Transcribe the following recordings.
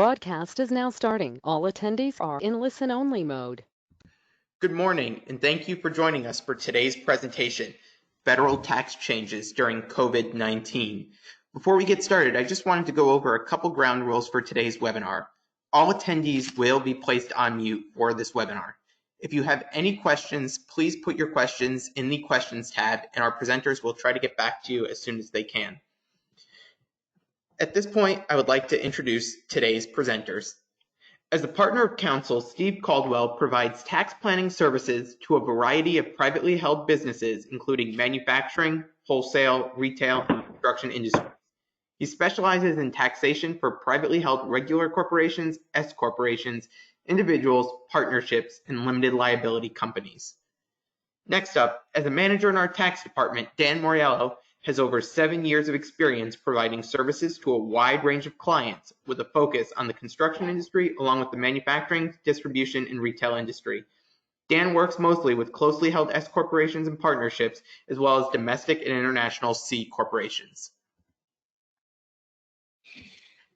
Broadcast is now starting. All attendees are in listen-only mode. Good morning, and thank you for joining us for today's presentation, Federal Tax Changes During COVID-19. Before we get started, I just wanted to go over a couple ground rules for today's webinar. All attendees will be placed on mute for this webinar. If you have any questions, please put your questions in the questions tab, and our presenters will try to get back to you as soon as they can. At this point, I would like to introduce today's presenters. As a partner of counsel, Steve Caldwell provides tax planning services to a variety of privately held businesses, including manufacturing, wholesale, retail, and construction industries. He specializes in taxation for privately held regular corporations, S corporations, individuals, partnerships, and limited liability companies. Next up, as a manager in our tax department, Dan Moriello has over 7 years of experience providing services to a wide range of clients with a focus on the construction industry along with the manufacturing, distribution, and retail industry. Dan works mostly with closely held S corporations and partnerships, as well as domestic and international C corporations.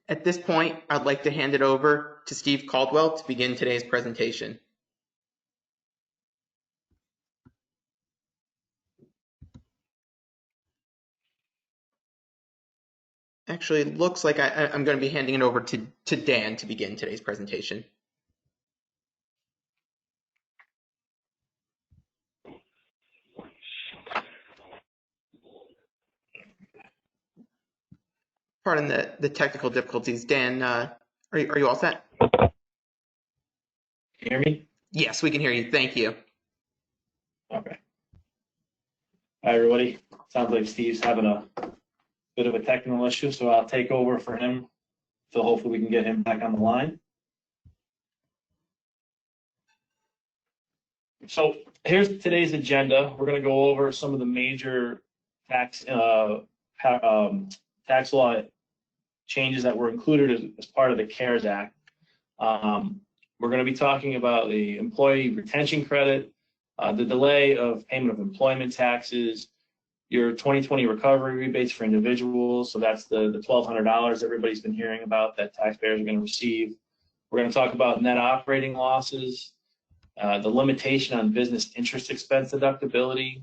At this point, I'd like to hand it over to Steve Caldwell to begin today's presentation. Actually, it looks like I'm going to be handing it over to Dan to begin today's presentation. Pardon the technical difficulties. Dan, are you all set? Can you hear me? Yes, we can hear you. Thank you. Okay. Hi, everybody. Sounds like Steve's having a bit of a technical issue, so I'll take over for him. So hopefully we can get him back on the line. So here's today's agenda. We're going to go over some of the major tax law changes that were included as part of the CARES Act. We're going to be talking about the employee retention credit, the delay of payment of employment taxes, your 2020 recovery rebates for individuals. So that's the $1,200 everybody's been hearing about that taxpayers are going to receive. We're going to talk about net operating losses, the limitation on business interest expense deductibility,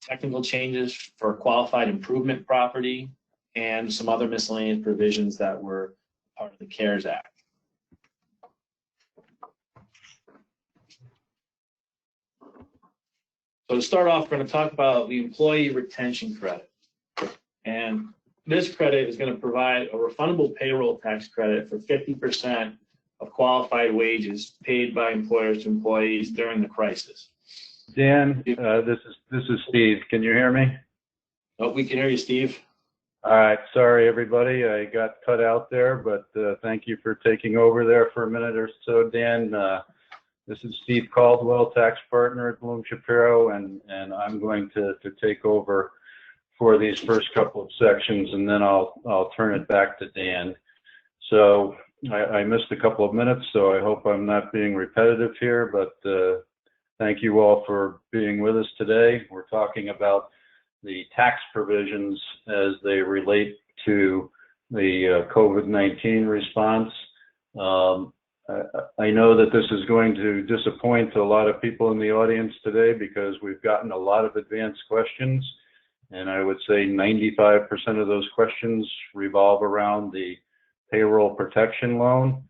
technical changes for qualified improvement property, and some other miscellaneous provisions that were part of the CARES Act. So to start off, we're going to talk about the employee retention credit. And this credit is going to provide a refundable payroll tax credit for 50% of qualified wages paid by employers to employees during the crisis. Dan, this is Steve. Can you hear me? Oh, we can hear you, Steve. All right. Sorry, everybody. I got cut out there, but thank you for taking over there for a minute or so, Dan. This is Steve Caldwell, tax partner at Bloom Shapiro, and I'm going to take over for these first couple of sections, and then I'll turn it back to Dan. So I missed a couple of minutes, so I hope I'm not being repetitive here, but thank you all for being with us today. We're talking about the tax provisions as they relate to the COVID-19 response. I know that this is going to disappoint a lot of people in the audience today because we've gotten a lot of advanced questions, and I would say 95% of those questions revolve around the payroll protection loan.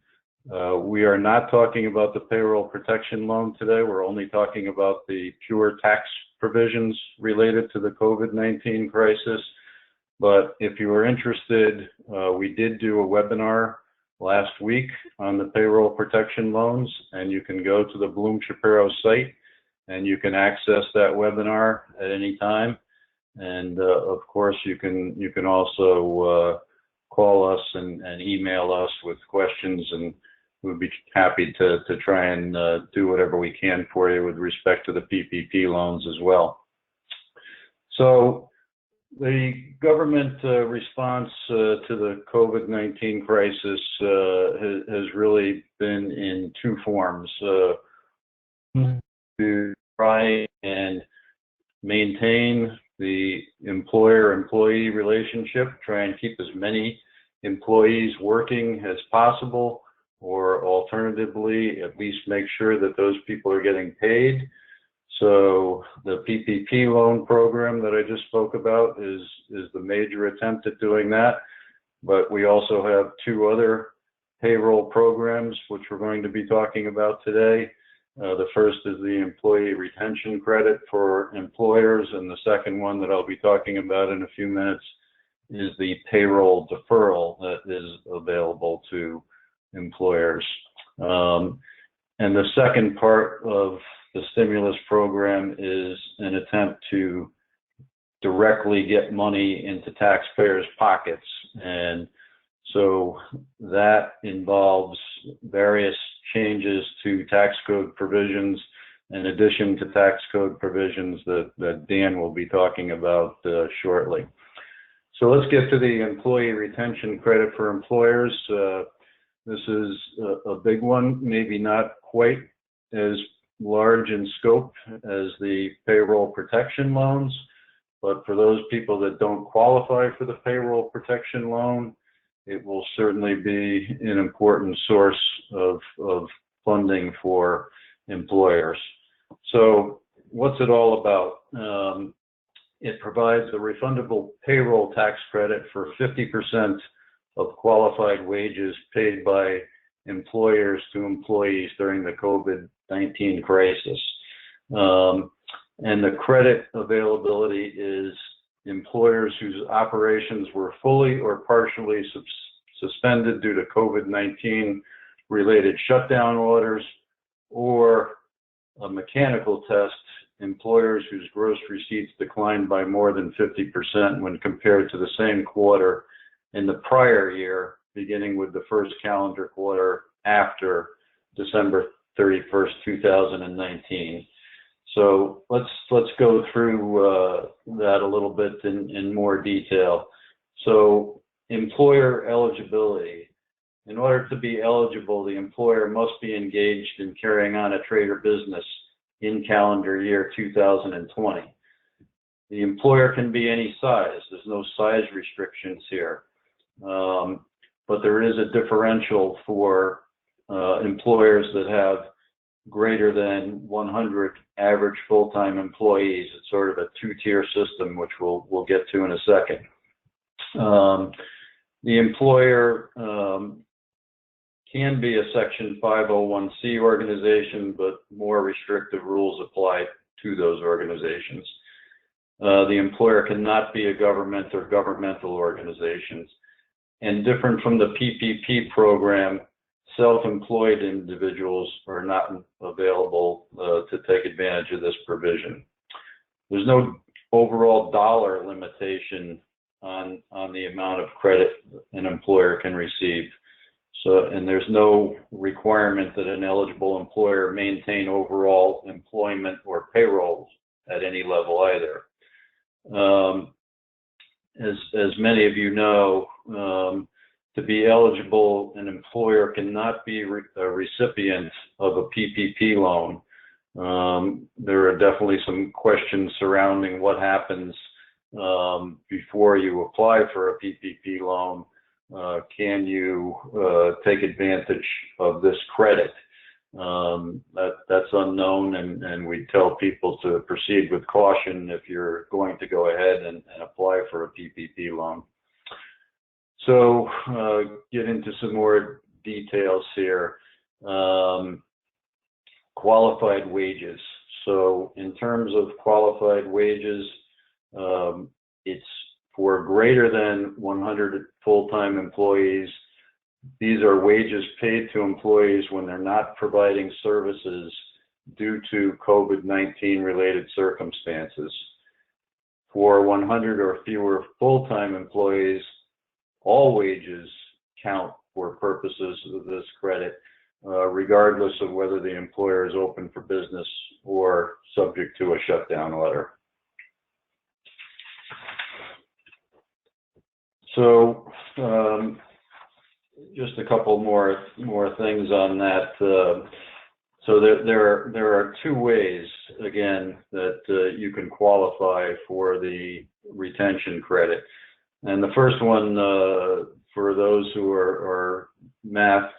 We are not talking about the payroll protection loan today. We're only talking about the pure tax provisions related to the COVID-19 crisis. But if you are interested, we did do a webinar last week on the payroll protection loans, and you can go to the Bloom Shapiro site and you can access that webinar at any time. And of course, you can also call us and email us with questions, and we'd be happy to try and do whatever we can for you with respect to the PPP loans as well. So the government response to the COVID-19 crisis has really been in two forms. To try and maintain the employer-employee relationship, try and keep as many employees working as possible, or alternatively, at least make sure that those people are getting paid. So the PPP loan program that I just spoke about is the major attempt at doing that. But we also have two other payroll programs, which we're going to be talking about today. The first is the employee retention credit for employers, and the second one that I'll be talking about in a few minutes is the payroll deferral that is available to employers. And the second part of the stimulus program is an attempt to directly get money into taxpayers' pockets. And so that involves various changes to tax code provisions in addition to tax code provisions that Dan will be talking about shortly. So let's get to the employee retention credit for employers. This is a big one, maybe not quite as large in scope as the payroll protection loans, but for those people that don't qualify for the payroll protection loan, it will certainly be an important source of funding for employers. So what's it all about? It provides a refundable payroll tax credit for 50% of qualified wages paid by employers to employees during the COVID-19 crisis. And the credit availability is employers whose operations were fully or partially suspended due to COVID-19 related shutdown orders, or a mechanical test, employers whose gross receipts declined by more than 50% when compared to the same quarter in the prior year, beginning with the first calendar quarter after December 31st, 2019. So let's go through that a little bit in more detail. So employer eligibility. In order to be eligible, the employer must be engaged in carrying on a trade or business in calendar year 2020. The employer can be any size. There's no size restrictions here. But there is a differential for employers that have greater than 100 average full-time employees. It's sort of a two-tier system, which we'll get to in a second. The employer can be a Section 501c organization, but more restrictive rules apply to those organizations. The employer cannot be a government or governmental organizations. And different from the PPP program, self-employed individuals are not available to take advantage of this provision. There's no overall dollar limitation on the amount of credit an employer can receive. So, and there's no requirement that an eligible employer maintain overall employment or payroll at any level either. As many of you know, to be eligible, an employer cannot be a recipient of a PPP loan. There are definitely some questions surrounding what happens before you apply for a PPP loan. Can you take advantage of this credit? That's unknown, and we tell people to proceed with caution if you're going to go ahead and apply for a PPP loan. So get into some more details here. Qualified wages. So in terms of qualified wages, it's for greater than 100 full-time employees. These are wages paid to employees when they're not providing services due to COVID-19 related circumstances. For 100 or fewer full-time employees, all wages count for purposes of this credit, regardless of whether the employer is open for business or subject to a shutdown order. So just a couple more things on that. So there are two ways, again, that you can qualify for the retention credit. And the first one for those who are math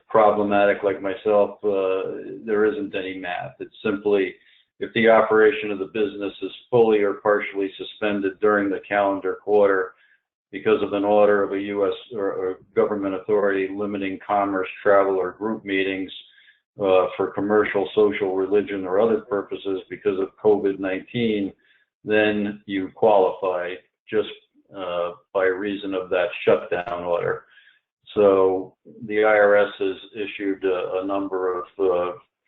problematic like myself, there isn't any math. It's simply if the operation of the business is fully or partially suspended during the calendar quarter because of an order of a U.S. or government authority limiting commerce, travel, or group meetings for commercial, social, religion, or other purposes because of COVID-19, then you qualify just by reason of that shutdown order. So the IRS has issued a number of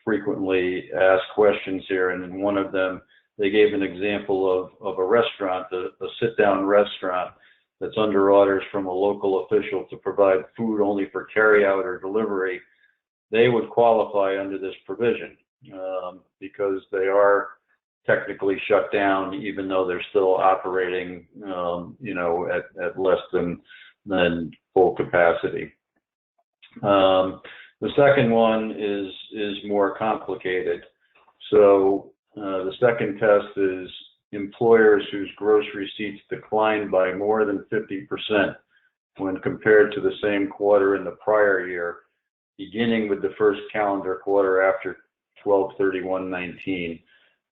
frequently asked questions here, and in one of them, they gave an example of a restaurant, a sit-down restaurant that's under orders from a local official to provide food only for carry-out or delivery. They would qualify under this provision because they are technically shut down, even though they're still operating, at less than full capacity. The second one is more complicated. So the second test is employers whose gross receipts declined by more than 50% when compared to the same quarter in the prior year, beginning with the first calendar quarter after 12/31/19.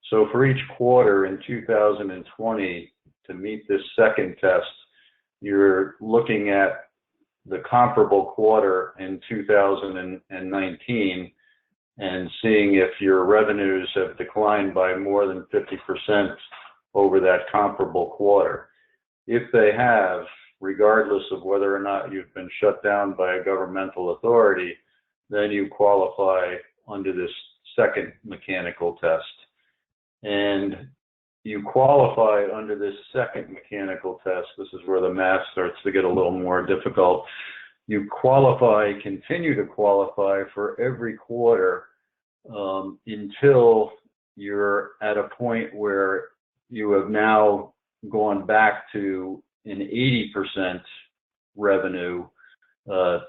So for each quarter in 2020, to meet this second test, you're looking at the comparable quarter in 2019 and seeing if your revenues have declined by more than 50% over that comparable quarter. If they have, regardless of whether or not you've been shut down by a governmental authority, then you qualify under this second mechanical test. And you qualify under this second mechanical test. This is where the math starts to get a little more difficult. You continue to qualify for every quarter until you're at a point where you have now gone back to an 80% revenue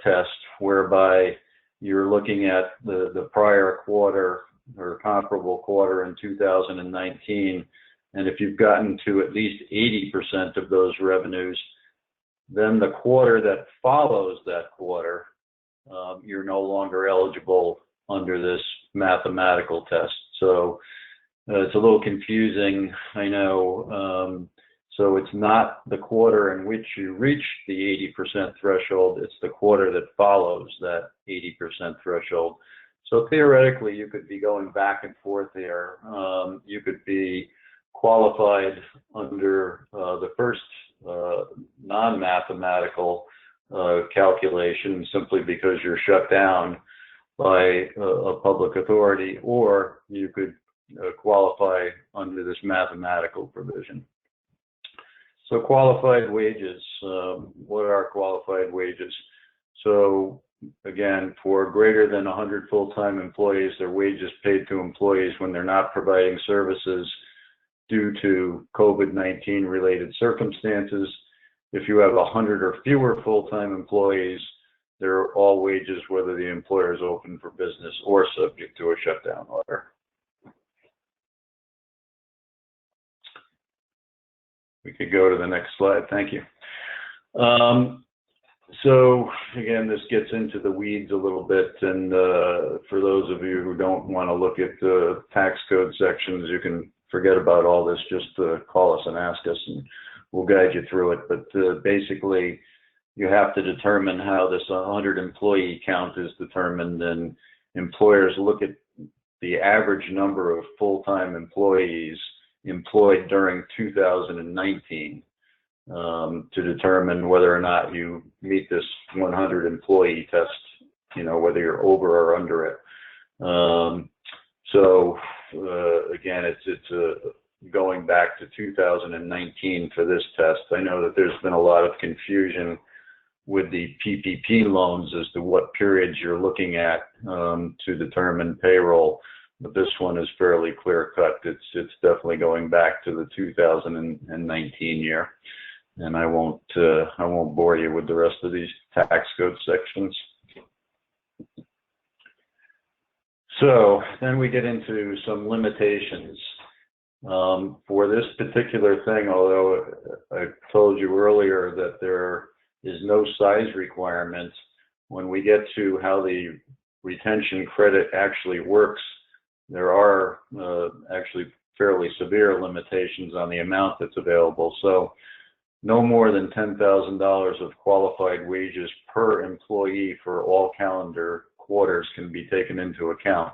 test, whereby you're looking at the prior quarter or comparable quarter in 2019, and if you've gotten to at least 80% of those revenues, then the quarter that follows that quarter, you're no longer eligible under this mathematical test. So it's a little confusing, I know. So it's not the quarter in which you reach the 80% threshold, it's the quarter that follows that 80% threshold. So theoretically, you could be going back and forth here. You could be qualified under the first non-mathematical calculation simply because you're shut down by a public authority, or you could qualify under this mathematical provision. So qualified wages, what are qualified wages? So again, for greater than 100 full-time employees, their wages paid to employees when they're not providing services due to COVID-19 related circumstances. If you have 100 or fewer full-time employees, they're all wages whether the employer is open for business or subject to a shutdown order. We could go to the next slide. Thank you. So again, this gets into the weeds a little bit, and for those of you who don't want to look at the tax code sections, you can forget about all this. Just call us and ask us, and we'll guide you through it. But basically, you have to determine how this 100 employee count is determined, and employers look at the average number of full-time employees employed during 2019 to determine whether or not you meet this 100 employee test, whether you're over or under it. So again, it's going back to 2019 for this test. I know that there's been a lot of confusion with the PPP loans as to what periods you're looking at to determine payroll, but this one is fairly clear cut. It's definitely going back to the 2019 year. And I won't bore you with the rest of these tax code sections. So then we get into some limitations. For this particular thing, although I told you earlier that there is no size requirement. When we get to how the retention credit actually works, there are actually fairly severe limitations on the amount that's available. So no more than $10,000 of qualified wages per employee for all calendar quarters can be taken into account.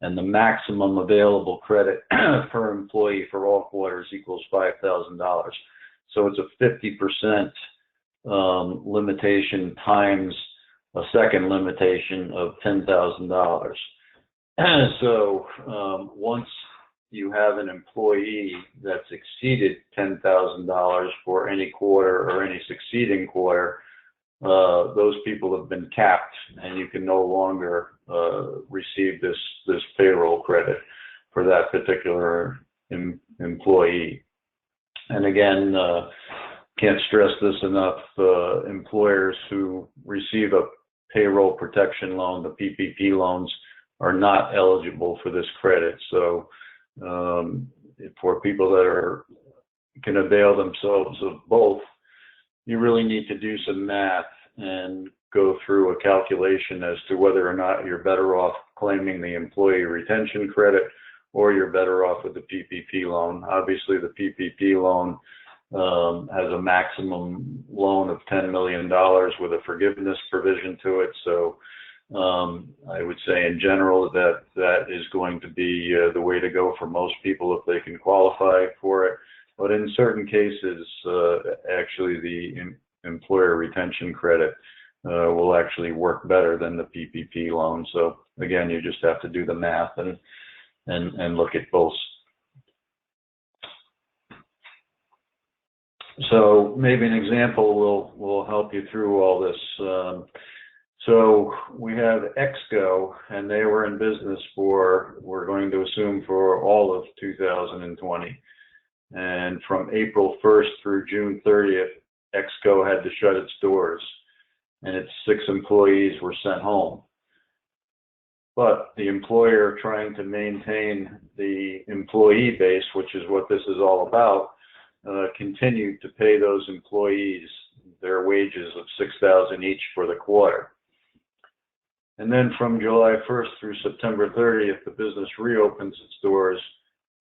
And the maximum available credit per employee for all quarters equals $5,000. So it's a 50% limitation times a second limitation of $10,000. So once you have an employee that's exceeded $10,000 for any quarter or any succeeding quarter, those people have been capped, and you can no longer receive this payroll credit for that particular employee. And again, can't stress this enough, employers who receive a payroll protection loan, the PPP loans, are not eligible for this credit. So for people that can avail themselves of both, you really need to do some math and go through a calculation as to whether or not you're better off claiming the employee retention credit or you're better off with the PPP loan. Obviously, the PPP loan has a maximum loan of $10 million with a forgiveness provision to it. So I would say in general that is going to be the way to go for most people if they can qualify for it. But in certain cases, actually the employer retention credit will actually work better than the PPP loan. So again, you just have to do the math and look at both. So maybe an example will help you through all this. So we have Exco, and they were in business for, we're going to assume, for all of 2020. And from April 1st through June 30th, Exco had to shut its doors, and its 6 employees were sent home. But the employer, trying to maintain the employee base, which is what this is all about, continued to pay those employees their wages of $6,000 each for the quarter. And then from July 1st through September 30th, the business reopens its doors,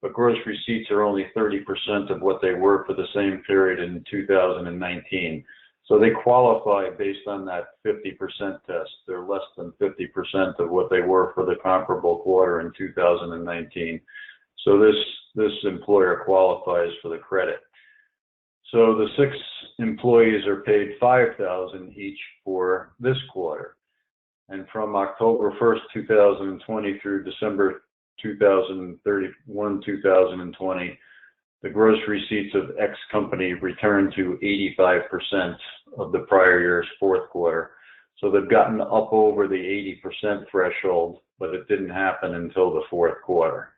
but gross receipts are only 30% of what they were for the same period in 2019. So they qualify based on that 50% test. They're less than 50% of what they were for the comparable quarter in 2019. So this employer qualifies for the credit. So the 6 employees are paid $5,000 each for this quarter. And from October 1st, 2020 through December 2031, 2020, the gross receipts of X company returned to 85% of the prior year's fourth quarter. So they've gotten up over the 80% threshold, but it didn't happen until the fourth quarter.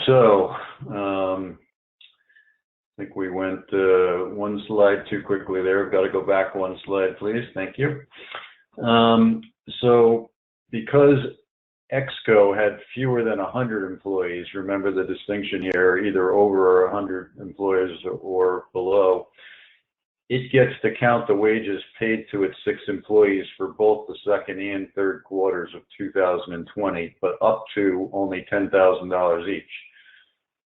So I think we went one slide too quickly there. I've got to go back one slide, please. Thank you. So because Exco had fewer than 100 employees, remember the distinction here, either over 100 employees or below, it gets to count the wages paid to its 6 employees for both the second and third quarters of 2020, but up to only $10,000 each.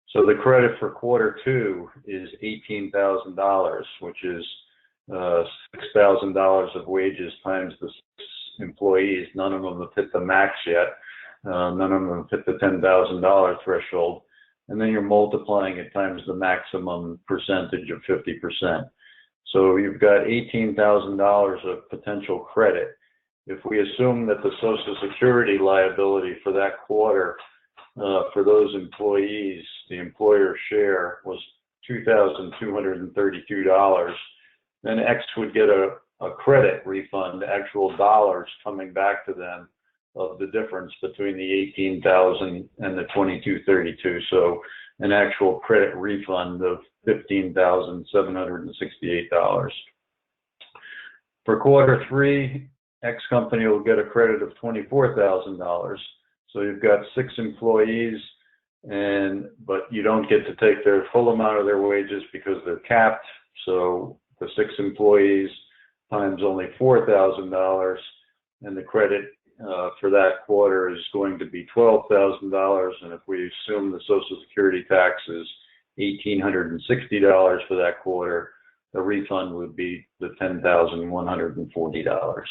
So the credit for quarter 2 is $18,000, which is $6,000 of wages times the 6 employees. None of them have hit the max yet. None of them have hit the $10,000 threshold. And then you're multiplying it times the maximum percentage of 50%. So you've got $18,000 of potential credit. If we assume that the Social Security liability for that quarter for those employees, the employer share was $2,232, then X would get a credit refund, actual dollars coming back to them of the difference between the $18,000 and the $2,232. So an actual credit refund of $15,768. For quarter 3, X company will get a credit of $24,000. So you've got 6 employees. but you don't get to take their full amount of their wages because they're capped. So the 6 employees times only $4,000, and the credit for that quarter is going to be $12,000. And if we assume the Social Security tax is $1,860 for that quarter, the refund would be the $10,140.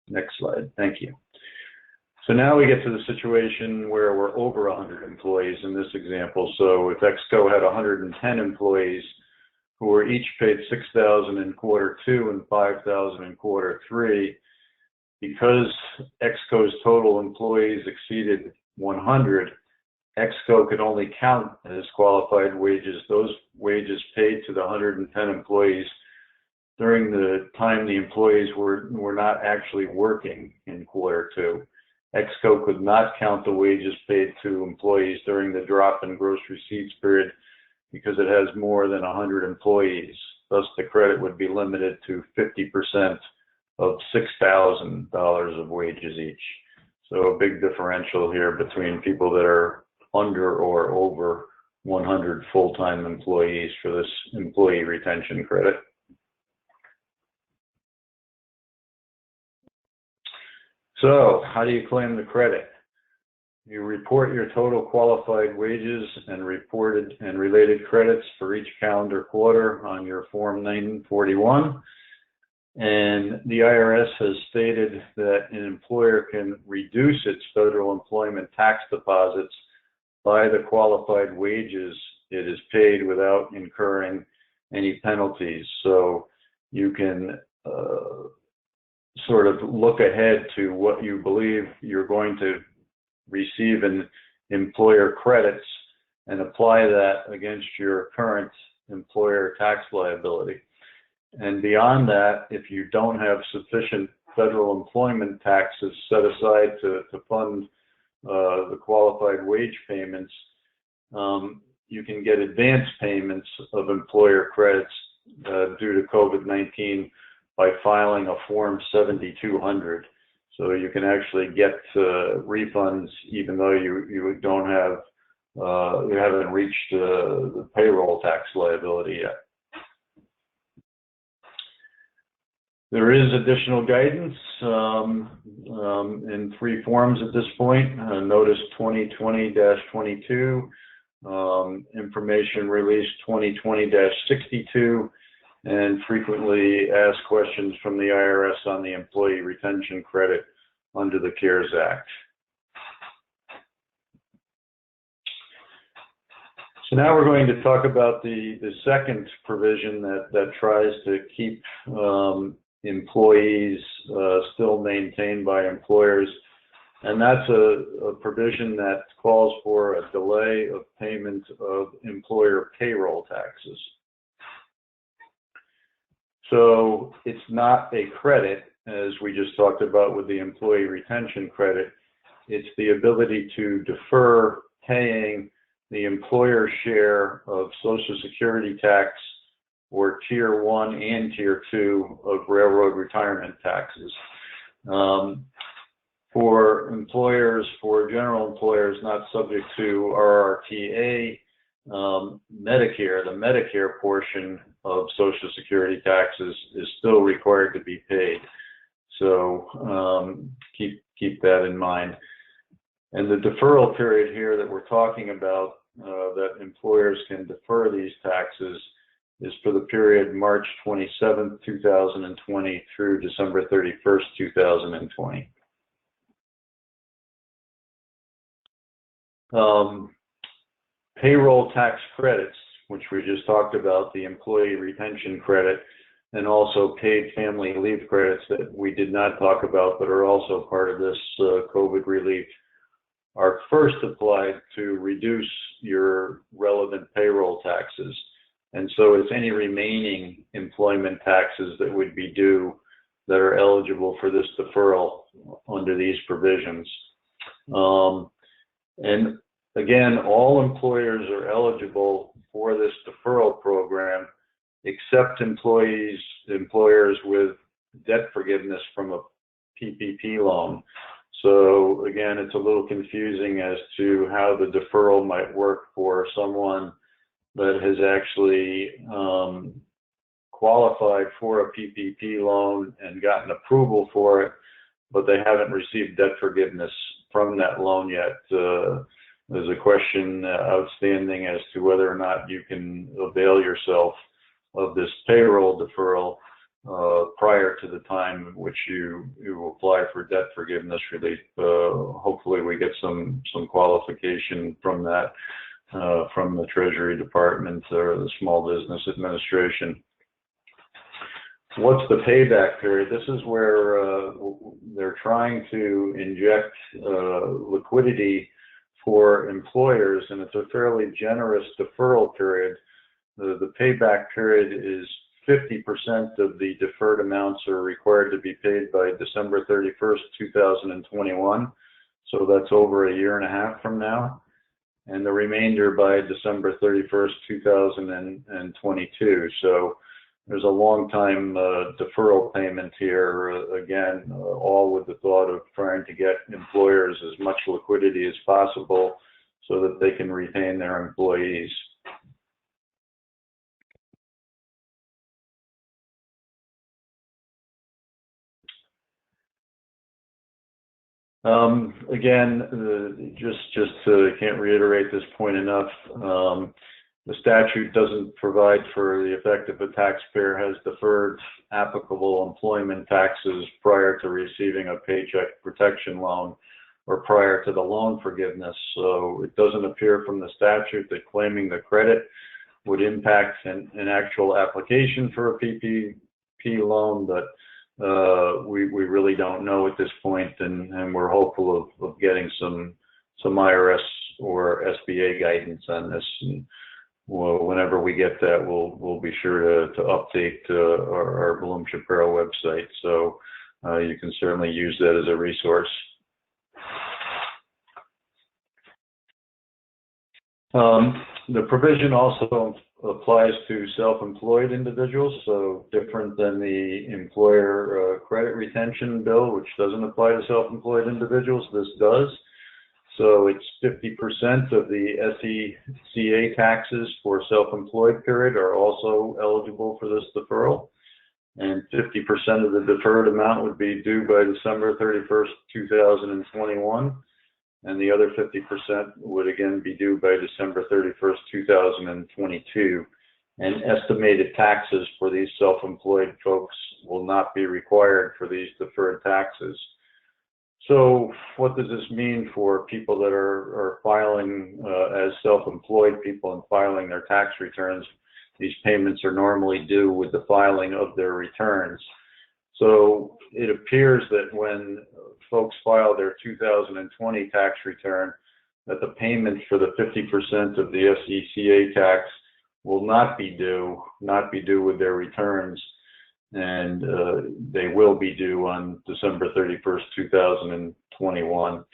Next slide. Thank you. So now we get to the situation where we're over 100 employees in this example. So if EXCO had 110 employees who were each paid $6,000 in quarter 2 and $5,000 in quarter 3, because EXCO's total employees exceeded 100, EXCO could only count as qualified wages those wages paid to the 110 employees during the time the employees were not actually working in quarter 2. EXCO could not count the wages paid to employees during the drop in gross receipts period because it has more than 100 employees. Thus, the credit would be limited to 50% of $6,000 of wages each. So a big differential here between people that are under or over 100 full-time employees for this employee retention credit. So how do you claim the credit? You report your total qualified wages and reported and related credits for each calendar quarter on your Form 941. And the IRS has stated that an employer can reduce its federal employment tax deposits by the qualified wages it is paid without incurring any penalties. So you can sort of look ahead to what you believe you're going to receive in employer credits and apply that against your current employer tax liability. And beyond that, if you don't have sufficient federal employment taxes set aside to fund the qualified wage payments, you can get advance payments of employer credits due to COVID-19 by filing a Form 7200. So you can actually get refunds even though you don't have, you haven't reached the payroll tax liability yet. There is additional guidance in 3 forms at this point. Notice 2020-22, Information Release 2020-62, and frequently asked questions from the IRS on the employee retention credit under the CARES Act. So now we're going to talk about the second provision that tries to keep employees still maintained by employers, and that's a provision that calls for a delay of payment of employer payroll taxes. So it's not a credit, as we just talked about with the employee retention credit. It's the ability to defer paying the employer share of Social Security tax or Tier 1 and Tier 2 of railroad retirement taxes. For employers, for general employers not subject to RRTA, Medicare, the Medicare portion of Social Security taxes is still required to be paid. So keep that in mind. And the deferral period here that we're talking about, that employers can defer these taxes, is for the period March 27, 2020 through December 31st, 2020. Payroll tax credits, which we just talked about, the employee retention credit, and also paid family leave credits that we did not talk about but are also part of this COVID relief, are first applied to reduce your relevant payroll taxes. And so it's any remaining employment taxes that would be due that are eligible for this deferral under these provisions. And again, all employers are eligible for this deferral program except employers with debt forgiveness from a PPP loan. So again, it's a little confusing as to how the deferral might work for someone that has actually qualified for a PPP loan and gotten approval for it, but they haven't received debt forgiveness from that loan yet. There's a question outstanding as to whether or not you can avail yourself of this payroll deferral prior to the time in which you apply for debt forgiveness relief. Hopefully we get some qualification from that from the Treasury Department or the Small Business Administration. What's the payback period? This is where they're trying to inject liquidity for employers, and it's a fairly generous deferral period. The payback period is 50% of the deferred amounts are required to be paid by December 31st, 2021. So that's over a year and a half from now. And the remainder by December 31st, 2022. So there's a long time deferral payment here, again, all with the thought of trying to get employers as much liquidity as possible so that they can retain their employees. Again, can't reiterate this point enough. The statute doesn't provide for the effect if a taxpayer has deferred applicable employment taxes prior to receiving a paycheck protection loan or prior to the loan forgiveness. So it doesn't appear from the statute that claiming the credit would impact an actual application for a PPP loan, but we really don't know at this point, and we're hopeful of getting some IRS or SBA guidance on this. And whenever we get that, we'll be sure to update our Bloom Shapiro website. So you can certainly use that as a resource. The provision also applies to self-employed individuals, so different than the employer credit retention bill, which doesn't apply to self-employed individuals. This does. So it's 50% of the SECA taxes for self-employed period are also eligible for this deferral, and 50% of the deferred amount would be due by December 31st, 2021. And the other 50% would again be due by December 31st, 2022. And estimated taxes for these self-employed folks will not be required for these deferred taxes. So what does this mean for people that are filing as self-employed people and filing their tax returns? These payments are normally due with the filing of their returns. So it appears that when folks file their 2020 tax return, that the payment for the 50% of the SECA tax will not be due with their returns, and they will be due on December 31st, 2021.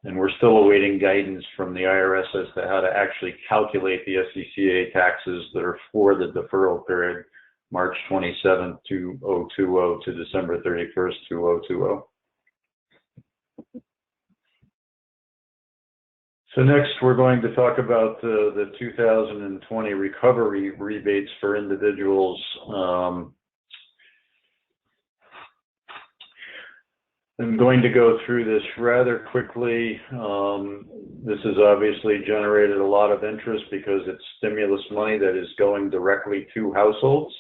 And we're still awaiting guidance from the IRS as to how to actually calculate the SECA taxes that are for the deferral period, March 27th, 2020 to December 31st, 2020. So next we're going to talk about the 2020 recovery rebates for individuals. I'm going to go through this rather quickly. This has obviously generated a lot of interest because it's stimulus money that is going directly to households.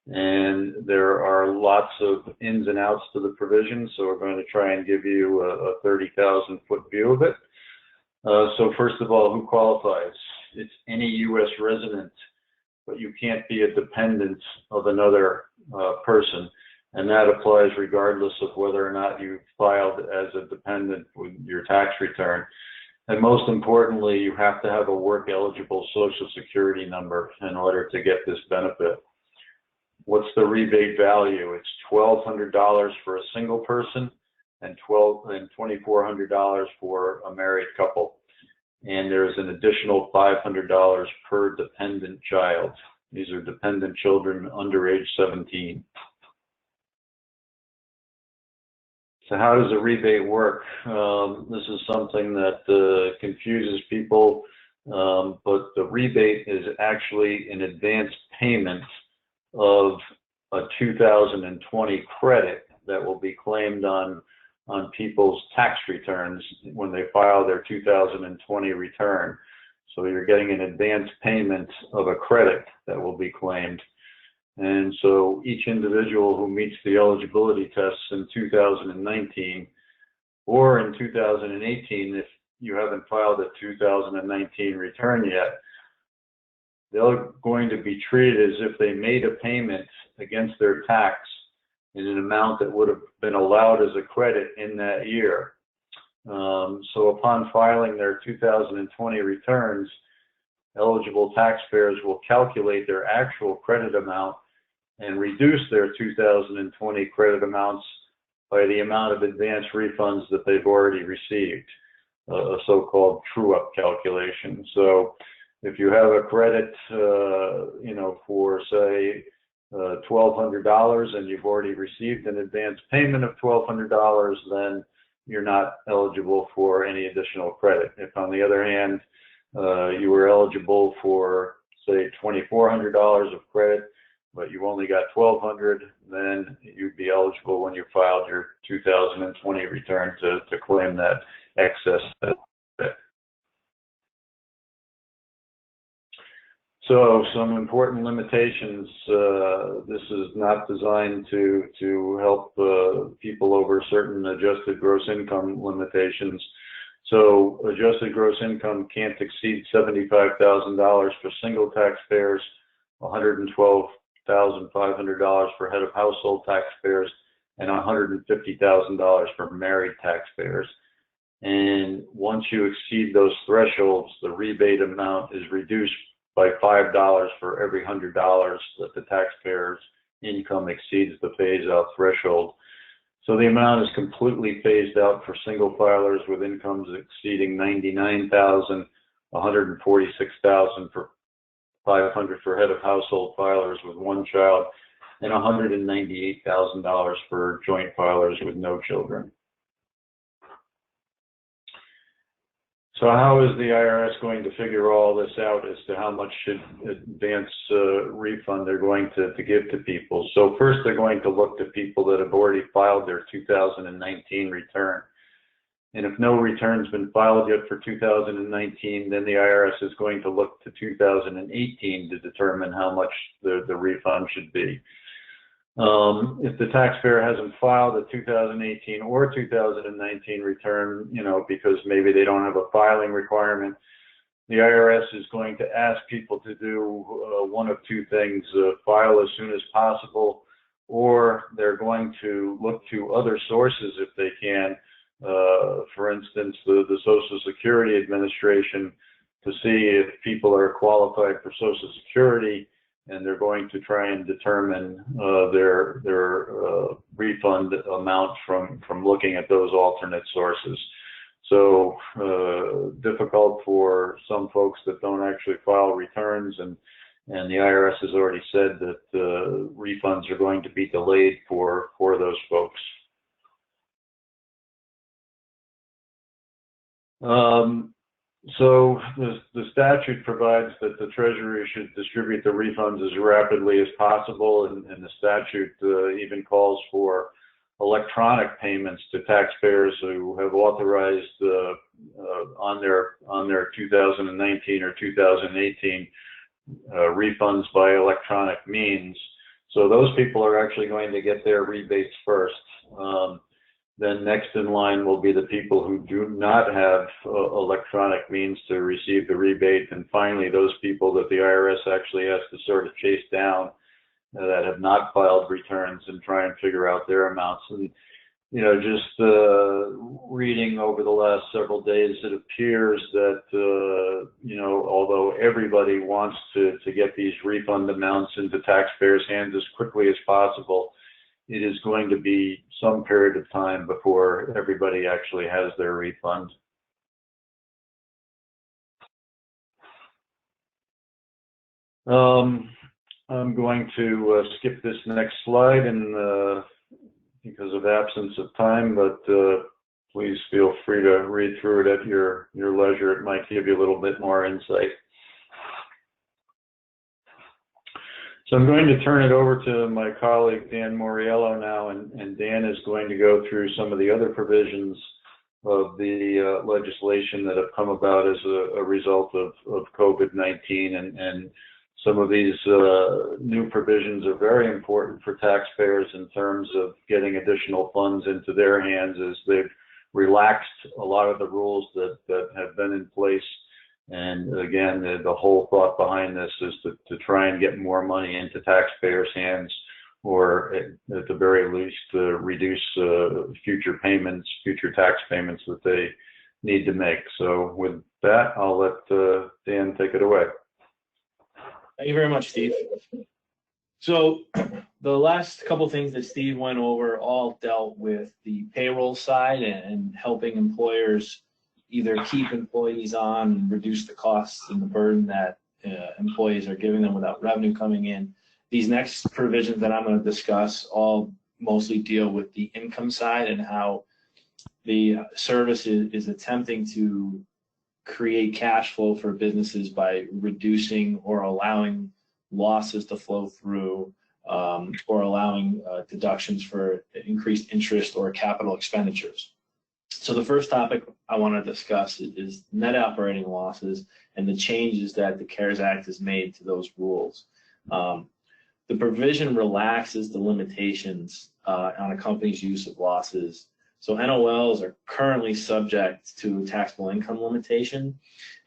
And there are lots of ins and outs to the provision, so we're going to try and give you a 30,000-foot view of it. So first of all, who qualifies? It's any U.S. resident, but you can't be a dependent of another person. And that applies regardless of whether or not you filed as a dependent with your tax return. And most importantly, you have to have a work-eligible Social Security number in order to get this benefit. What's the rebate value? It's $1,200 for a single person and $2,400 for a married couple. And there's an additional $500 per dependent child. These are dependent children under age 17. So how does a rebate work? This is something that confuses people, but the rebate is actually an advance payment of a 2020 credit that will be claimed on people's tax returns when they file their 2020 return. So you're getting an advance payment of a credit that will be claimed. And so each individual who meets the eligibility tests in 2019 or in 2018, if you haven't filed a 2019 return yet, they're going to be treated as if they made a payment against their tax in an amount that would have been allowed as a credit in that year. So upon filing their 2020 returns, eligible taxpayers will calculate their actual credit amount and reduce their 2020 credit amounts by the amount of advance refunds that they've already received, a so-called true-up calculation. So if you have a credit, for say $1,200 and you've already received an advance payment of $1,200, then you're not eligible for any additional credit. If, on the other hand, you were eligible for, say, $2,400 of credit, but you only got $1,200, then you'd be eligible when you filed your 2020 return to claim that excess credit. So some important limitations. This is not designed to help people over certain adjusted gross income limitations. So adjusted gross income can't exceed $75,000 for single taxpayers, $112,500 for head of household taxpayers, and $150,000 for married taxpayers. And once you exceed those thresholds, the rebate amount is reduced by $5 for every $100 that the taxpayer's income exceeds the phase-out threshold. So the amount is completely phased out for single filers with incomes exceeding $99,000, $146,000 for $500 for head of household filers with one child, and $198,000 for joint filers with no children. So how is the IRS going to figure all this out as to how much advance refund they're going to give to people? So first, they're going to look to people that have already filed their 2019 return. And if no return's been filed yet for 2019, then the IRS is going to look to 2018 to determine how much the refund should be. If the taxpayer hasn't filed a 2018 or 2019 return, because maybe they don't have a filing requirement, the IRS is going to ask people to do one of two things: file as soon as possible, or they're going to look to other sources if they can. For instance, the Social Security Administration, to see if people are qualified for Social Security, and they're going to try and determine their refund amount from looking at those alternate sources. So difficult for some folks that don't actually file returns, and the IRS has already said that refunds are going to be delayed for those folks. So the statute provides that the Treasury should distribute the refunds as rapidly as possible, and the statute even calls for electronic payments to taxpayers who have authorized on their 2019 or 2018 refunds by electronic means. So those people are actually going to get their rebates first. Then next in line will be the people who do not have electronic means to receive the rebate. And finally, those people that the IRS actually has to sort of chase down that have not filed returns and try and figure out their amounts. And, just reading over the last several days, it appears that, although everybody wants to get these refund amounts into taxpayers' hands as quickly as possible, it is going to be some period of time before everybody actually has their refund. I'm going to skip this next slide and because of absence of time, but please feel free to read through it at your leisure. It might give you a little bit more insight. So I'm going to turn it over to my colleague Dan Moriello now, and Dan is going to go through some of the other provisions of the legislation that have come about as a result of COVID-19, and some of these new provisions are very important for taxpayers in terms of getting additional funds into their hands as they've relaxed a lot of the rules that have been in place. And again, the whole thought behind this is to try and get more money into taxpayers' hands, or at the very least, reduce future tax payments that they need to make. So with that, I'll let Dan take it away. Thank you very much, Steve. So the last couple of things that Steve went over all dealt with the payroll side and helping employers either keep employees on and reduce the costs and the burden that employees are giving them without revenue coming in. These next provisions that I'm going to discuss all mostly deal with the income side and how the service is attempting to create cash flow for businesses by reducing or allowing losses to flow through, or allowing deductions for increased interest or capital expenditures. So the first topic I want to discuss is net operating losses and the changes that the CARES Act has made to those rules. The provision relaxes the limitations on a company's use of losses. So NOLs are currently subject to taxable income limitation,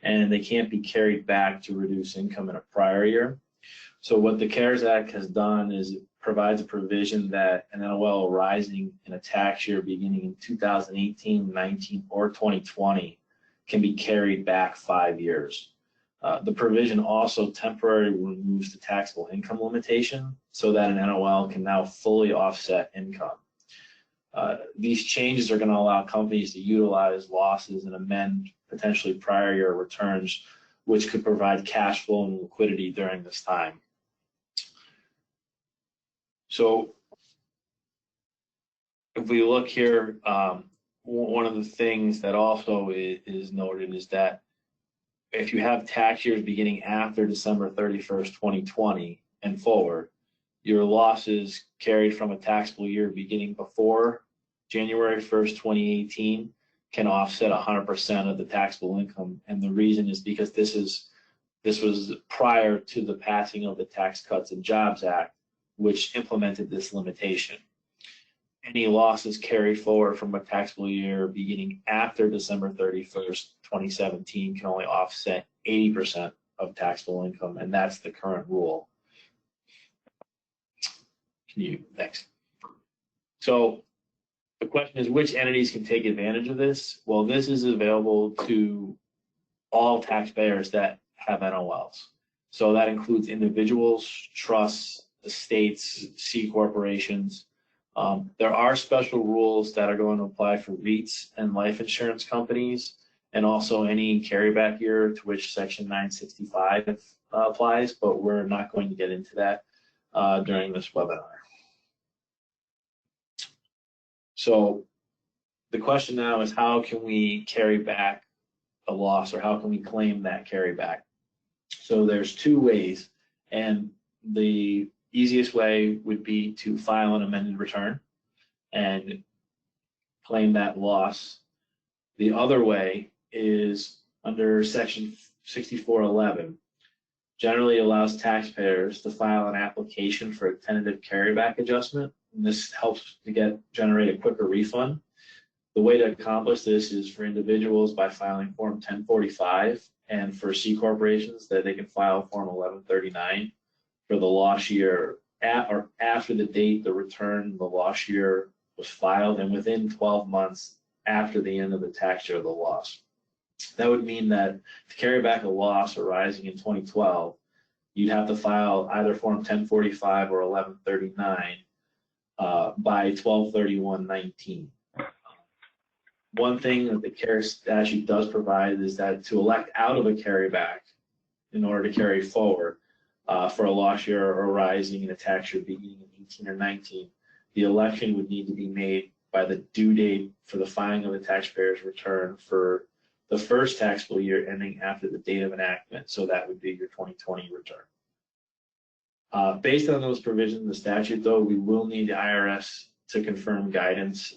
and they can't be carried back to reduce income in a prior year. So what the CARES Act has done is it provides a provision that an NOL arising in a tax year beginning in 2018, 19, or 2020 can be carried back 5 years. The provision also temporarily removes the taxable income limitation so that an NOL can now fully offset income. These changes are going to allow companies to utilize losses and amend potentially prior year returns, which could provide cash flow and liquidity during this time. So if we look here, one of the things that also is noted is that if you have tax years beginning after December 31st, 2020 and forward, your losses carried from a taxable year beginning before January 1st, 2018 can offset 100% of the taxable income. And the reason is because this was prior to the passing of the Tax Cuts and Jobs Act, which implemented this limitation. Any losses carried forward from a taxable year beginning after December 31st, 2017 can only offset 80% of taxable income, and that's the current rule. Next. So the question is, which entities can take advantage of this? Well, this is available to all taxpayers that have NOLs. So that includes individuals, trusts, estates, C corporations. There are special rules that are going to apply for REITs and life insurance companies, and also any carryback year to which Section 965 applies, but we're not going to get into that during this webinar. So the question now is, how can we carry back a loss, or how can we claim that carryback? So there's two ways, and the easiest way would be to file an amended return and claim that loss. The other way is under Section 6411, generally allows taxpayers to file an application for a tentative carryback adjustment. And this helps to generate a quicker refund. The way to accomplish this is for individuals by filing Form 1045, and for C corporations that they can file Form 1139 for the loss year at or after the date the return the loss year was filed, and within 12 months after the end of the tax year of the loss. That would mean that to carry back a loss arising in 2012, you'd have to file either Form 1045 or 1139 by 12/31/19. One thing that the CARES statute does provide is that to elect out of a carryback in order to carry forward for a loss year arising in a tax year beginning in 18 or 19, the election would need to be made by the due date for the filing of the taxpayer's return for the first taxable year ending after the date of enactment. So that would be your 2020 return. Based on those provisions in the statute, though, we will need the IRS to confirm guidance.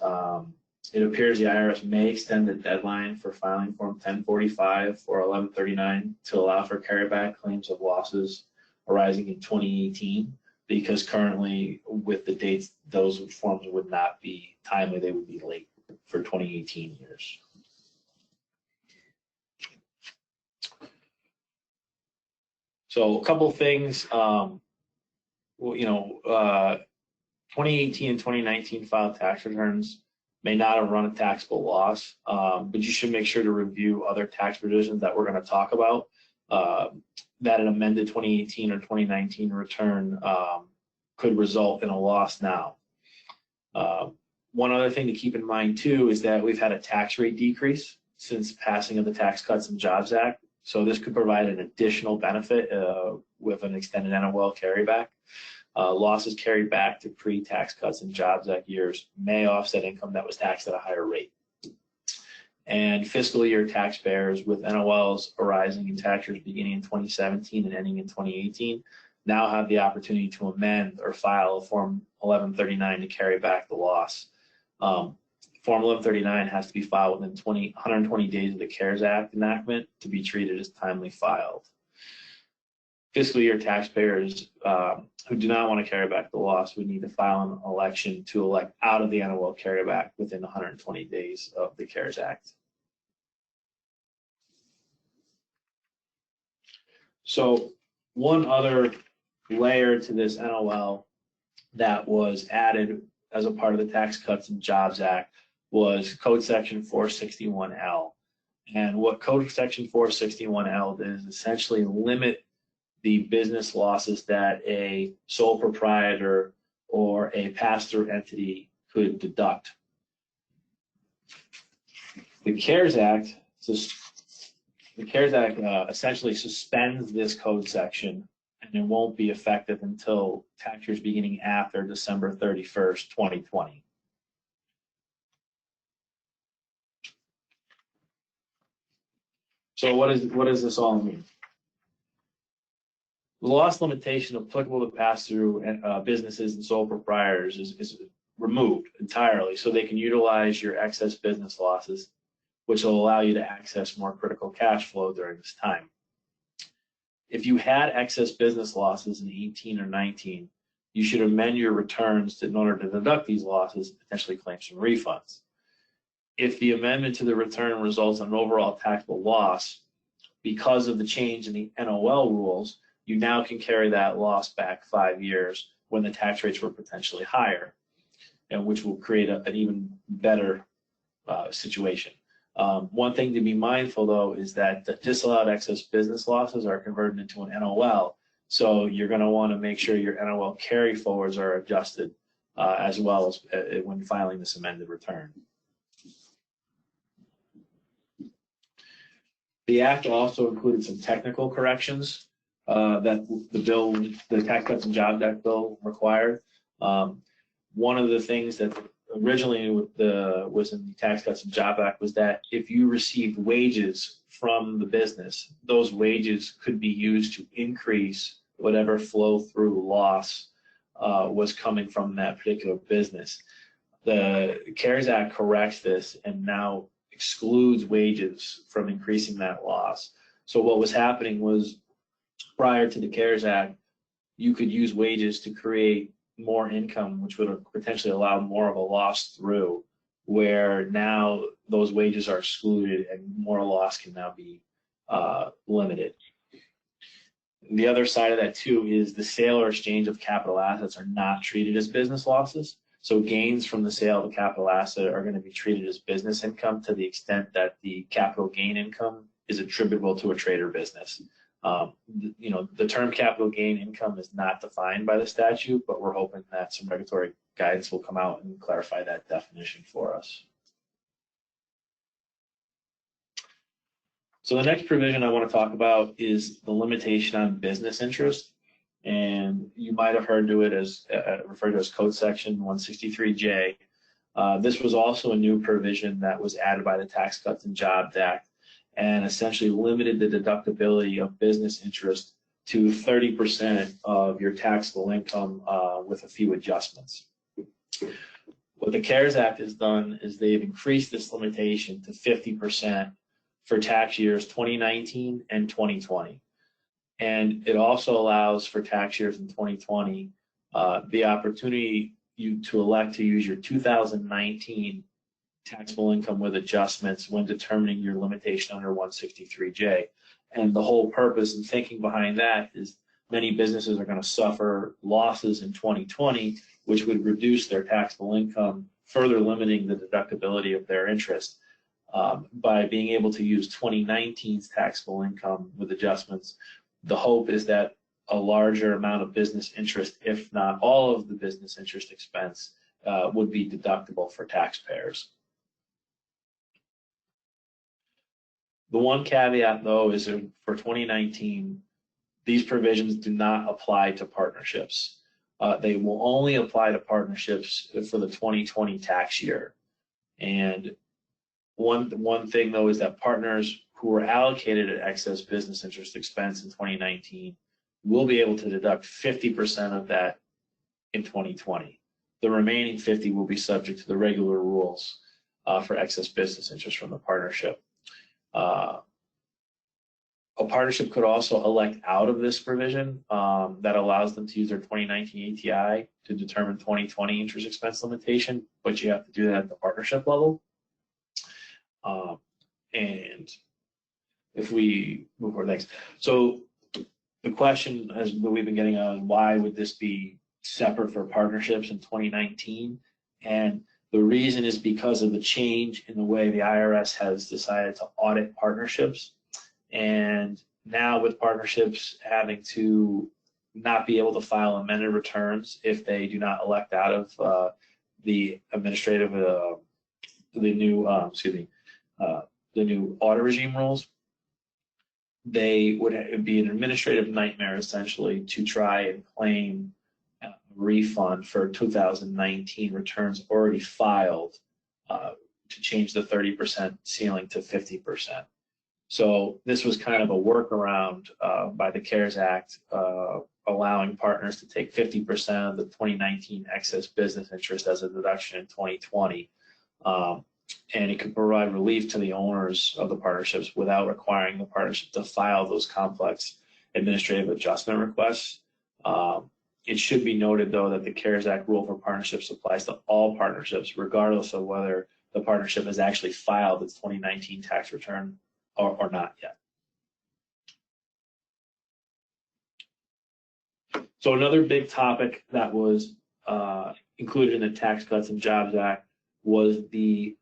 It appears the IRS may extend the deadline for filing Form 1045 or 1139 to allow for carryback claims of losses arising in 2018, because currently with the dates, those forms would not be timely, they would be late for 2018 years. So a couple things, 2018 and 2019 filed tax returns may not have run a taxable loss, but you should make sure to review other tax provisions that we're going to talk about. That an amended 2018 or 2019 return could result in a loss now. One other thing to keep in mind too is that we've had a tax rate decrease since passing of the Tax Cuts and Jobs Act. So this could provide an additional benefit with an extended NOL carryback. Losses carried back to pre-Tax Cuts and Jobs Act years may offset income that was taxed at a higher rate. And fiscal year taxpayers with NOLs arising in tax years beginning in 2017 and ending in 2018 now have the opportunity to amend or file a Form 1139 to carry back the loss. Form 1139 has to be filed within 120 days of the CARES Act enactment to be treated as timely filed. Fiscal year taxpayers who do not want to carry back the loss would need to file an election to elect out of the NOL carryback within 120 days of the CARES Act. So one other layer to this NOL that was added as a part of the Tax Cuts and Jobs Act was Code Section 461L. And what Code Section 461L did is essentially limit the business losses that a sole proprietor or a pass-through entity could deduct. The CARES Act essentially suspends this code section, and it won't be effective until tax years beginning after December 31st, 2020. So what does this all mean? The loss limitation applicable to pass-through businesses and sole proprietors is removed entirely, so they can utilize your excess business losses, which will allow you to access more critical cash flow during this time. If you had excess business losses in 18 or 19, you should amend your returns in order to deduct these losses and potentially claim some refunds. If the amendment to the return results in an overall taxable loss because of the change in the NOL rules, you now can carry that loss back 5 years when the tax rates were potentially higher, and which will create an even better situation. One thing to be mindful, though, is that the disallowed excess business losses are converted into an NOL. So you're going to want to make sure your NOL carry forwards are adjusted as well as when filing this amended return. The Act also included some technical corrections that the Tax Cuts and Jobs Act bill required. One of the things that originally was in the Tax Cuts and Jobs Act was that if you received wages from the business, those wages could be used to increase whatever flow-through loss was coming from that particular business. The CARES Act corrects this and now excludes wages from increasing that loss. So what was happening was, prior to the CARES Act, you could use wages to create more income, which would potentially allow more of a loss through, where now those wages are excluded and more loss can now be limited. The other side of that too is the sale or exchange of capital assets are not treated as business losses. So gains from the sale of a capital asset are going to be treated as business income to the extent that the capital gain income is attributable to a trade or business. The term capital gain income is not defined by the statute, but we're hoping that some regulatory guidance will come out and clarify that definition for us. So the next provision I want to talk about is the limitation on business interest. and you might have heard to it as referred to as Code Section 163J. This was also a new provision that was added by the Tax Cuts and Jobs Act, and essentially limited the deductibility of business interest to 30% of your taxable income with a few adjustments. What the CARES Act has done is they've increased this limitation to 50% for tax years 2019 and 2020. And it also allows for tax years in 2020 the opportunity to elect to use your 2019 taxable income with adjustments when determining your limitation under 163J. And the whole purpose and thinking behind that is many businesses are going to suffer losses in 2020, which would reduce their taxable income, further limiting the deductibility of their interest. By being able to use 2019's taxable income with adjustments, the hope is that a larger amount of business interest, if not all of the business interest expense, would be deductible for taxpayers. The one caveat, though, is that for 2019, these provisions do not apply to partnerships. They will only apply to partnerships for the 2020 tax year. And one thing, though, is that partners who were allocated an excess business interest expense in 2019 will be able to deduct 50% of that in 2020. The remaining 50 will be subject to the regular rules for excess business interest from the partnership. A partnership could also elect out of this provision that allows them to use their 2019 ATI to determine 2020 interest expense limitation, but you have to do that at the partnership level. And if we move forward next, so the question as we've been getting on, why would this be separate for partnerships in 2019? And the reason is because of the change in the way the IRS has decided to audit partnerships. And now with partnerships having to not be able to file amended returns if they do not elect out of the administrative, the new audit regime rules, it would be an administrative nightmare essentially to try and claim a refund for 2019 returns already filed to change the 30% ceiling to 50%. So this was kind of a workaround by the CARES Act, allowing partners to take 50% of the 2019 excess business interest as a deduction in 2020. And it could provide relief to the owners of the partnerships without requiring the partnership to file those complex administrative adjustment requests. It should be noted, though, that the CARES Act rule for partnerships applies to all partnerships, regardless of whether the partnership has actually filed its 2019 tax return or not yet. So another big topic that was included in the Tax Cuts and Jobs Act was the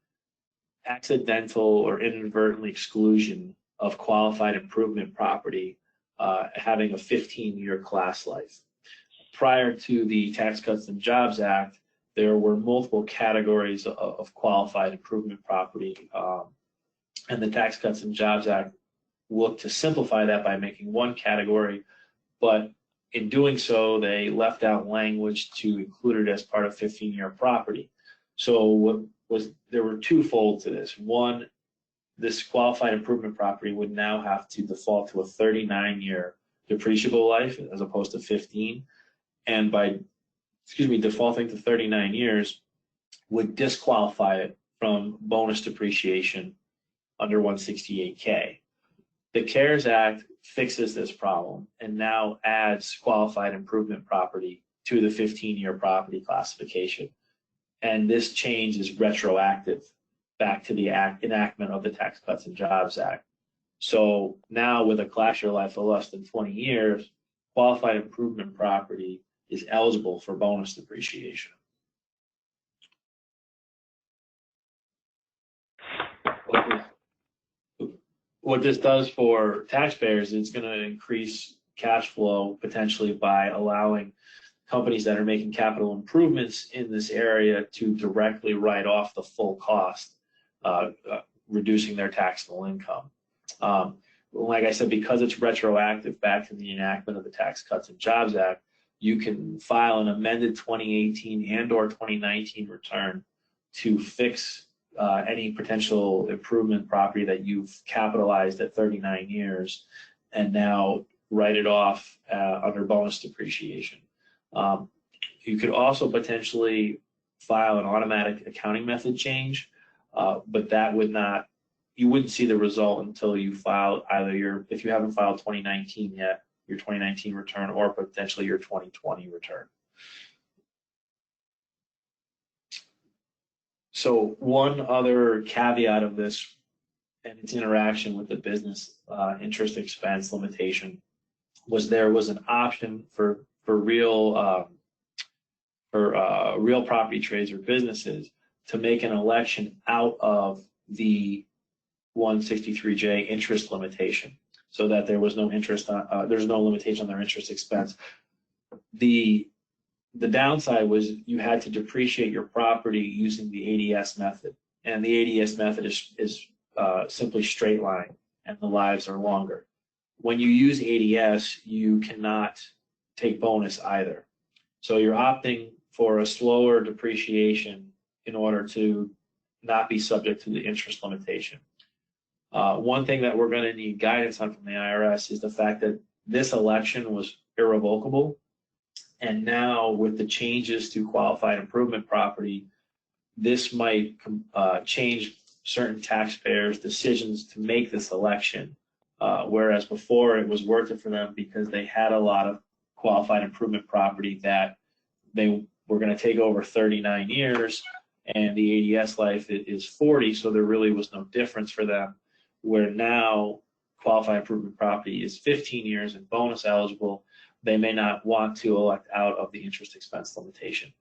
accidental or inadvertent exclusion of qualified improvement property having a 15-year class life. Prior to the Tax Cuts and Jobs Act, there were multiple categories of qualified improvement property, and the Tax Cuts and Jobs Act looked to simplify that by making one category, but in doing so, they left out language to include it as part of 15-year property. So there were twofold to this. One, this qualified improvement property would now have to default to a 39-year depreciable life as opposed to 15. And by, defaulting to 39 years would disqualify it from bonus depreciation under 168K. The CARES Act fixes this problem and now adds qualified improvement property to the 15-year property classification. And this change is retroactive back to the enactment of the Tax Cuts and Jobs Act. So now with a class year life of less than 20 years, qualified improvement property is eligible for bonus depreciation. What this does for taxpayers is going to increase cash flow potentially by allowing companies that are making capital improvements in this area to directly write off the full cost, reducing their taxable income. like I said, because it's retroactive back to the enactment of the Tax Cuts and Jobs Act, you can file an amended 2018 and or 2019 return to fix any potential improvement property that you've capitalized at 39 years and now write it off under bonus depreciation. You could also potentially file an automatic accounting method change, but that would not, you wouldn't see the result until you file either if you haven't filed 2019 yet, your 2019 return, or potentially your 2020 return. So one other caveat of this and its interaction with the business interest expense limitation was there was an option for real property trades or businesses to make an election out of the 163J interest limitation, so that there was no interest on, there's no limitation on their interest expense. The downside was you had to depreciate your property using the ADS method, and the ADS method is simply straight line, and the lives are longer. When you use ADS, you cannot take bonus either. So you're opting for a slower depreciation in order to not be subject to the interest limitation. One thing that we're going to need guidance on from the IRS is the fact that this election was irrevocable. And now with the changes to qualified improvement property, this might change certain taxpayers' decisions to make this election. Whereas before it was worth it for them because they had a lot of qualified improvement property that they were going to take over 39 years, and the ADS life is 40, so there really was no difference for them. Where now qualified improvement property is 15 years and bonus eligible, they may not want to elect out of the interest expense limitation.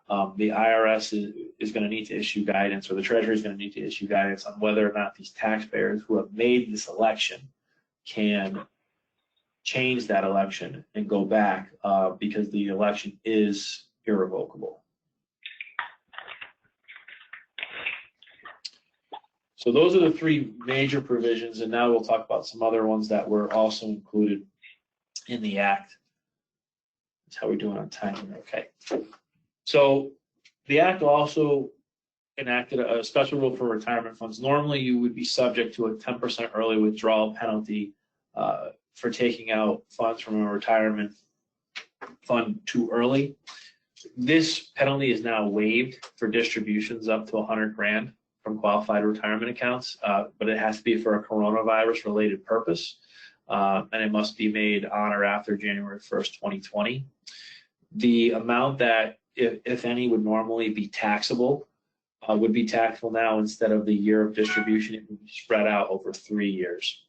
The IRS is going to need to issue guidance, or the Treasury is going to need to issue guidance on whether or not these taxpayers who have made this election can change that election and go back because the election is irrevocable. So those are the three major provisions, and now we'll talk about some other ones that were also included in the Act. That's how we're doing on time. Okay. So the Act also enacted a special rule for retirement funds. Normally, you would be subject to a 10% early withdrawal penalty for taking out funds from a retirement fund too early. This penalty is now waived for distributions up to 100 grand from qualified retirement accounts, but it has to be for a coronavirus-related purpose, and it must be made on or after January 1st, 2020. The amount that, if any, would normally be taxable would be taxable now instead of the year of distribution. It would be spread out over 3 years.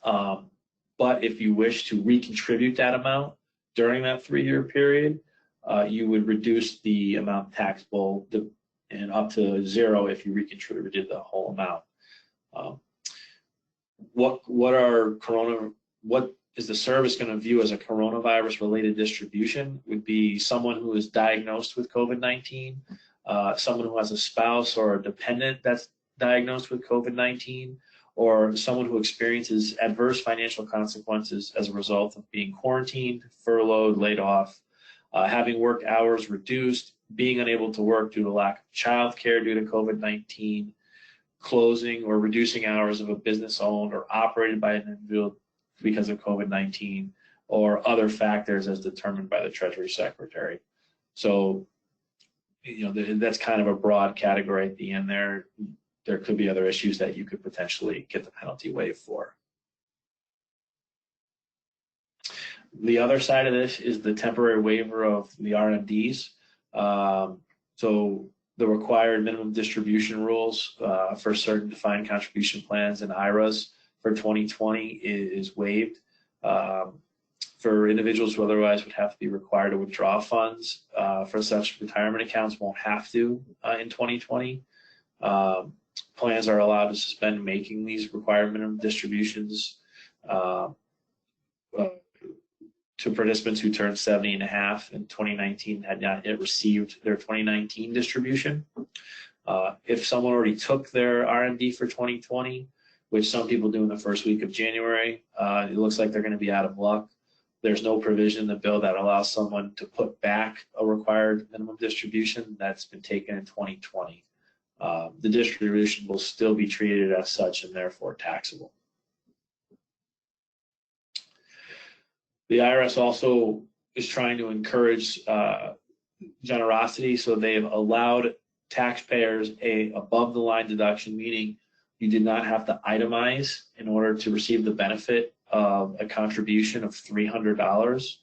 But if you wish to recontribute that amount during that 3-year period, you would reduce the amount taxable and up to 0 if you recontributed the whole amount. What is the service going to view as a coronavirus-related distribution? Would be someone who is diagnosed with COVID-19, someone who has a spouse or a dependent that's diagnosed with COVID-19, or someone who experiences adverse financial consequences as a result of being quarantined, furloughed, laid off, having work hours reduced, being unable to work due to lack of child care due to COVID-19, closing or reducing hours of a business owned or operated by an individual because of COVID-19, or other factors as determined by the Treasury Secretary. So, that's kind of a broad category at the end there. There could be other issues that you could potentially get the penalty waived for. The other side of this is the temporary waiver of the RMDs. So the required minimum distribution rules for certain defined contribution plans and IRAs for 2020 is waived. For individuals who otherwise would have to be required to withdraw funds for such retirement accounts won't have to in 2020. Plans are allowed to suspend making these required minimum distributions to participants who turned 70 and a half in 2019 had not yet received their 2019 distribution. If someone already took their RMD for 2020, which some people do in the first week of January. It looks like they're going to be out of luck. There's no provision in the bill that allows someone to put back a required minimum distribution that's been taken in 2020. The distribution will still be treated as such and therefore taxable. The IRS also is trying to encourage generosity, so they've allowed taxpayers a above the line deduction, meaning you did not have to itemize in order to receive the benefit of a contribution of $300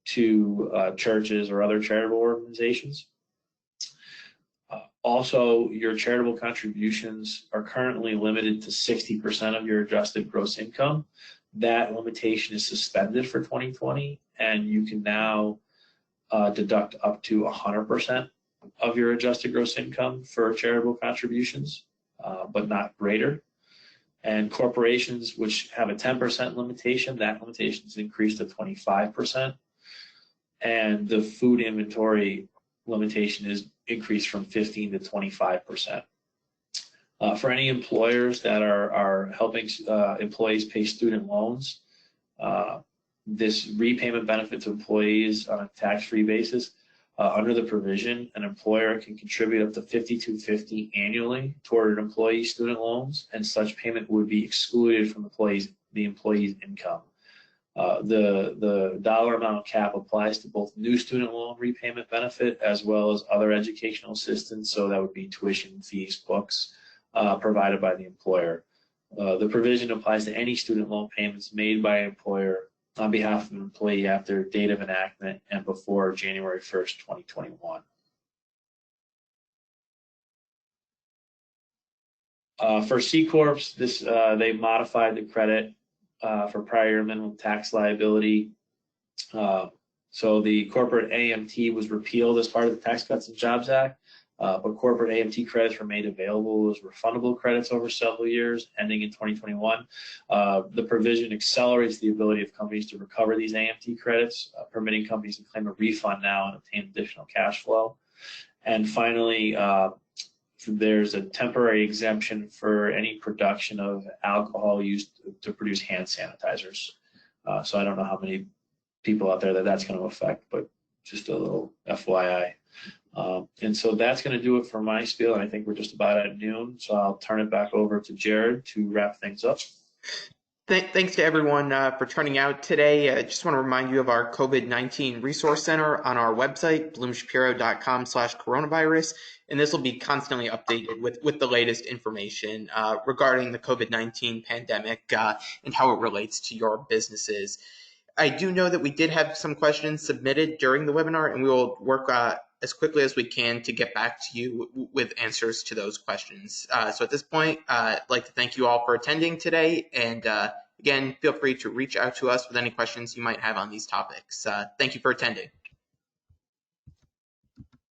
to churches or other charitable organizations. Also, your charitable contributions are currently limited to 60% of your adjusted gross income. That limitation is suspended for 2020, and you can now deduct up to 100% of your adjusted gross income for charitable contributions, but not greater. And corporations which have a 10% limitation, that limitation is increased to 25%. And the food inventory limitation is increased from 15 to 25%. For any employers that are helping employees pay student loans, this repayment benefit to employees on a tax-free basis, under the provision, an employer can contribute up to $5,250 annually toward an employee's student loans, and such payment would be excluded from the employee's income. The dollar amount cap applies to both new student loan repayment benefit as well as other educational assistance, so that would be tuition, fees, books provided by the employer. The provision applies to any student loan payments made by an employer on behalf of an employee after date of enactment and before January 1st, 2021. For C Corps, they modified the credit for prior minimum tax liability. So the corporate AMT was repealed as part of the Tax Cuts and Jobs Act, but corporate AMT credits were made available as refundable credits over several years, ending in 2021. The provision accelerates the ability of companies to recover these AMT credits, permitting companies to claim a refund now and obtain additional cash flow. And finally, there's a temporary exemption for any production of alcohol used to produce hand sanitizers. So I don't know how many people out there that's going to affect, but just a little FYI. And so that's going to do it for my spiel, and I think we're just about at noon, so I'll turn it back over to Jared to wrap things up. Thanks to everyone for turning out today. I just want to remind you of our COVID-19 Resource Center on our website, bloomshapiro.com/coronavirus, and this will be constantly updated with the latest information regarding the COVID-19 pandemic and how it relates to your businesses. I do know that we did have some questions submitted during the webinar, and we will work as quickly as we can to get back to you with answers to those questions. So at this point, I'd like to thank you all for attending today. And again, feel free to reach out to us with any questions you might have on these topics. Thank you for attending.